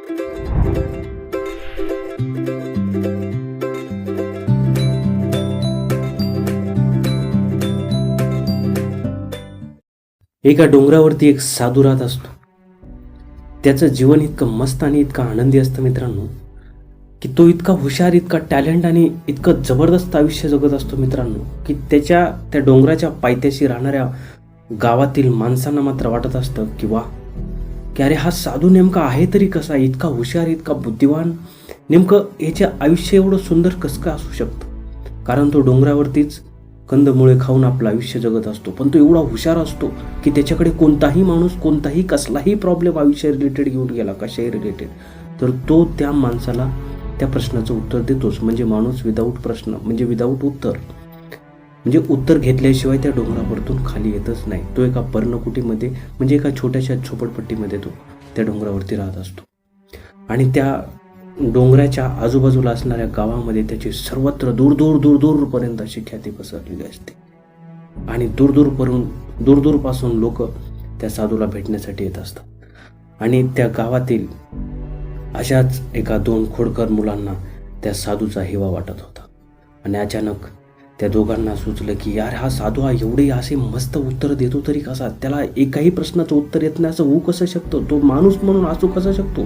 एका डोंगरावरती एक साधू राहत असतो. त्याचं जीवन इतकं मस्त आणि इतकं आनंदी असतं मित्रांनो, की तो इतका हुशार, इतका टॅलेंट आणि इतकं जबरदस्त आयुष्य जगत असतो मित्रांनो, की त्या डोंगराच्या पायथ्याशी राहणाऱ्या गावातील माणसांना मात्र वाटत असतं की वा, की अरे हा साधू नेमका आहे तरी कसा, इतका हुशार, इतका बुद्धिवान, नेमकं याचे आयुष्य एवढं सुंदर कसं काय असू शकतं. कारण तो डोंगरावरतीच कंदमुळे खाऊन आपलं आयुष्य जगत असतो, पण तो एवढा हुशार असतो की त्याच्याकडे कोणताही माणूस कोणताही कसलाही प्रॉब्लेम आयुष्या रिलेटेड घेऊन गेला, कशाही रिलेटेड, तर तो त्या माणसाला त्या प्रश्नाचं उत्तर देतोच. म्हणजे माणूस विदाऊट प्रश्न, म्हणजे विदाऊट उत्तर, म्हणजे उत्तर घेतल्याशिवाय त्या डोंगरावरतून खाली येतच नाही. तो एका पर्णकुटीमध्ये, म्हणजे एका छोट्याशा झोपडपट्टीमध्ये तो त्या डोंगरावरती राहत असतो. आणि त्या डोंगराच्या आजूबाजूला असणाऱ्या गावामध्ये त्याची सर्वत्र दूर दूर दूर दूरपर्यंत अशी ख्याती पसरलेली असते. आणि दूरपासून लोक त्या साधूला भेटण्यासाठी येत असतात. आणि त्या गावातील अशाच एका 2 खोडकर मुलांना त्या साधूचा हेवा वाटत होता. आणि अचानक त्या दोघांना सुचलं की यार, हा साधू हा एवढे असे मस्त उत्तर देतो तरी कसा, त्याला एकाही प्रश्नाचं उत्तर येत नाही असं होऊ कसं शकतो, तो माणूस म्हणून असू कसा शकतो,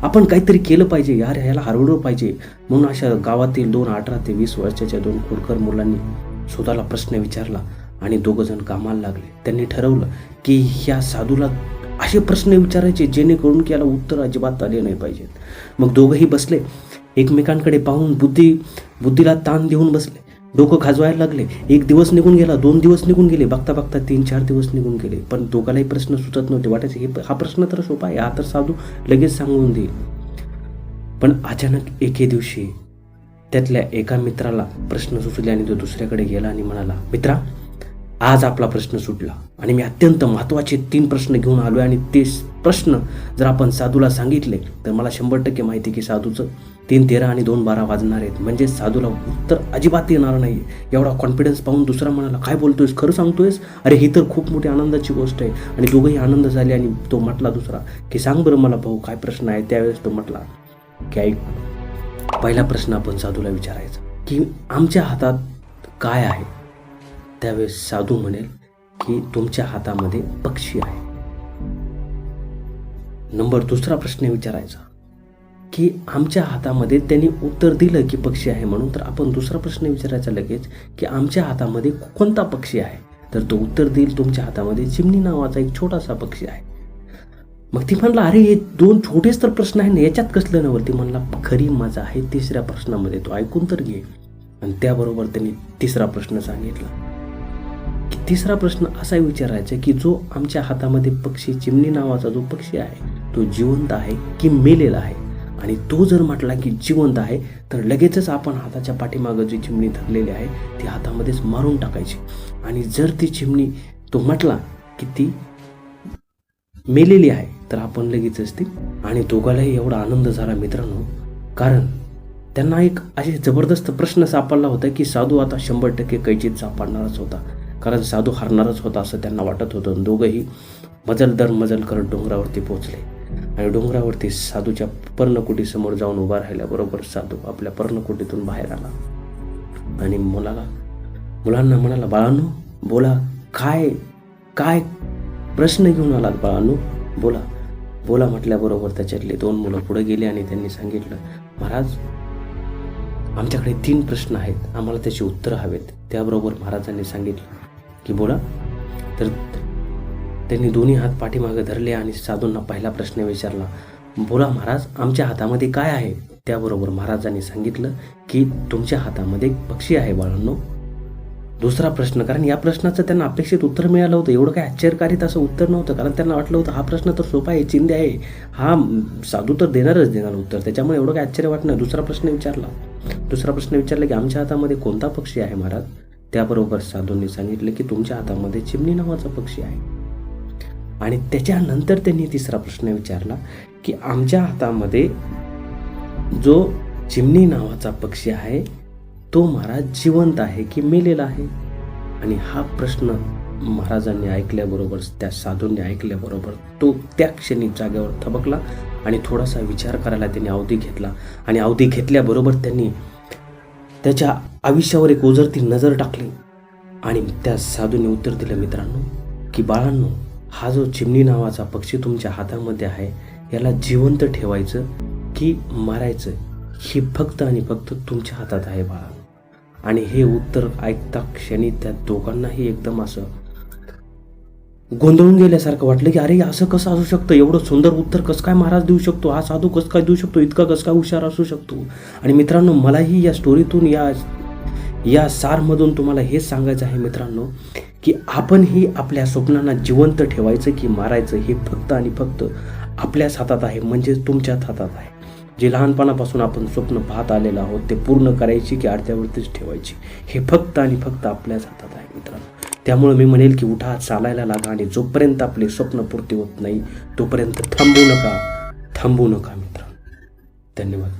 आपण काहीतरी केलं पाहिजे यार, ह्याला हरवलं पाहिजे. म्हणून अशा गावातील 2 18 ते 20 वर्षाच्या 2 खोडकर मुलांनी स्वतःला प्रश्न विचारला आणि 2 जण कामाला लागले. त्यांनी ठरवलं की ह्या साधूला असे प्रश्न विचारायचे जेणेकरून की याला उत्तर अजिबात आले नाही पाहिजेत. मग दोघंही बसले, एकमेकांकडे पाहून बुद्धीला ताण देऊन बसले, डोकं खाजवायला लागले. 1 दिवस निघून गेला, 2 दिवस निघून गेले, बघता बघता 3-4 दिवस निघून गेले. पण दोघांनाही प्रश्न सुचत नव्हते. वाटायचे हा प्रश्न तर सोपा आहे, हा तर साधू लगेच सांगून देईल. पण अचानक एके दिवशी त्यातल्या एका मित्राला प्रश्न सुचले आणि तो दुसऱ्याकडे गेला आणि म्हणाला, मित्रा, आज आपला प्रश्न सुटला आणि मी अत्यंत महत्त्वाचे 3 प्रश्न घेऊन आलोय आणि ते प्रश्न जर आपण साधूला सांगितले तर मला 100% माहिती की साधूचं 3 13 आणि 2 12 वाजणार आहेत. म्हणजे साधूला उत्तर अजिबात येणार नाही. एवढा कॉन्फिडन्स पाहून दुसरा म्हणाला, काय बोलतोयस, खरं सांगतोयस? अरे ही तर खूप मोठी आनंदाची गोष्ट आहे. आणि दोघंही आनंद झाले. आणि तो म्हटला दुसरा की सांग बरं मला भाऊ, काय प्रश्न आहे. त्यावेळेस तो म्हटला की ऐक, पहिला प्रश्न आपण साधूला विचारायचा की आमच्या हातात काय आहे. त्यावेळेस साधू म्हणेल की तुमच्या हातामध्ये पक्षी आहे. दुसरा प्रश्न विचारायचा की आमच्या हातामध्ये, त्यांनी उत्तर दिलं की पक्षी आहे म्हणून, तर आपण दुसरा प्रश्न विचारायचा लगेच की आमच्या हातामध्ये कोणता पक्षी आहे. तर तो उत्तर देईल तुमच्या हातामध्ये चिमणी नावाचा एक छोटासा पक्षी आहे. मग ती म्हणला, अरे हे 2 छोटेच तर प्रश्न आहे ना, याच्यात कसलं नवल. ती म्हणला, खरी मजा आहे तिसऱ्या प्रश्नामध्ये, तो ऐकून तर घे. आणि त्याबरोबर त्यांनी तिसरा प्रश्न सांगितला की तिसरा प्रश्न असा विचारायचा की जो आमच्या हातामध्ये पक्षी, चिमणी नावाचा जो पक्षी आहे, तो जिवंत आहे की मेलेला आहे. आणि तो जर म्हटला की जिवंत आहे तर लगेचच आपण हाताच्या पाठीमागं जी चिमणी धरलेली आहे ती हातामध्येच मारून टाकायची. आणि जर ती चिमणी, तो म्हटला की ती मेलेली आहे, तर आपण लगेचच ती. आणि दोघांनाही एवढा आनंद झाला मित्रांनो, कारण त्यांना एक असे जबरदस्त प्रश्न सापडला होता की साधू आता 100% कैचीत सापडणारच होता. कारण साधू हरणारच होता असं त्यांना वाटत होतं. दोघंही मजल दर मजल करत डोंगरावरती पोहोचले. आणि डोंगरावरती साधूच्या पर्णकुटीसमोर जाऊन उभा राहिल्याबरोबर साधू आपल्या पर्णकुटीतून बाहेर आला आणि मुलांना म्हणाला, बाळांनो बोला, काय काय प्रश्न घेऊन आलात बाळांनो, बोला म्हटल्याबरोबर त्याच्यातले 2 मुलं पुढे गेले आणि त्यांनी सांगितलं, महाराज आमच्याकडे 3 प्रश्न आहेत, आम्हाला त्याची उत्तरं हवेत. त्याबरोबर महाराजांनी सांगितलं की बोला. तर त्यांनी दोन्ही हात पाठीमागे धरले आणि साधूंना पहिला प्रश्न विचारला, बोला महाराज, आमच्या हातामध्ये काय आहे. त्याबरोबर महाराजांनी सांगितलं की तुमच्या हातामध्ये पक्षी आहे बाळांनो. दुसरा प्रश्न, कारण या प्रश्नाचं त्यांना अपेक्षित उत्तर मिळालं होतं, एवढं काही आश्चर्यकारी असं उत्तर नव्हतं, कारण त्यांना वाटलं होतं हा प्रश्न तर सोपा आहे, चिंध्या आहे, हा साधू तर देणार उत्तर, त्याच्यामुळे एवढं काही आश्चर्य वाटत नाही. दुसरा प्रश्न विचारला की आमच्या हातामध्ये कोणता पक्षी आहे महाराज. त्याबरोबर साधूंनी सांगितलं की तुमच्या हातामध्ये चिमणी नावाचा पक्षी आहे. आणि त्याच्यानंतर त्यांनी तिसरा प्रश्न विचारला की आमच्या हातामध्ये जो चिमणी नावाचा पक्षी आहे तो महाराज जिवंत आहे की मेलेला आहे. आणि हा प्रश्न महाराजांनी ऐकल्याबरोबर, त्या साधूंनी ऐकल्याबरोबर तो त्या क्षणी जागेवर थबकला आणि थोडासा विचार करायला त्यांनी अवधी घेतला आणि अवधी घेतल्याबरोबर त्यांनी त्याच्या आयुष्यावर एक ओझरती नजर टाकली आणि त्या साधूने उत्तर दिलं मित्रांनो की बाळांनो, हा जो चिमणी नावाचा पक्षी तुमच्या हातामध्ये आहे याला जिवंत ठेवायचं की मारायचं हे फक्त आणि फक्त तुमच्या हातात आहे बाळांनो. आणि हे उत्तर ऐकता क्षणी त्या दोघांनाही एकदम असं गोंधळून गेल्यासारखं वाटलं की अरे असं कसं असू शकतं, एवढं सुंदर उत्तर कसं काय महाराज देऊ शकतो, हा साधू कसं काय देऊ शकतो, इतका कसं काय हुशार असू शकतो. आणि मित्रांनो, मलाही या स्टोरीतून या सारमधून तुम्हाला हेच सांगायचं आहे मित्रांनो की आपणही आपल्या स्वप्नांना जिवंत ठेवायचं की मारायचं हे फक्त आणि फक्त आपल्याच हातात आहे, म्हणजे तुमच्याच हातात आहे. जे लहानपणापासून आपण स्वप्न पाहत आलेलं आहोत ते पूर्ण करायची की अर्ध्यावरतीच ठेवायची हे फक्त आणि फक्त आपल्याच हातात आहे मित्रांनो. त्यामुळे मी म्हणेल की उठा, चालायला लागा आणि जोपर्यंत आपले स्वप्न पूर्ती होत नाही तोपर्यंत थांबू नका मित्रांनो. धन्यवाद.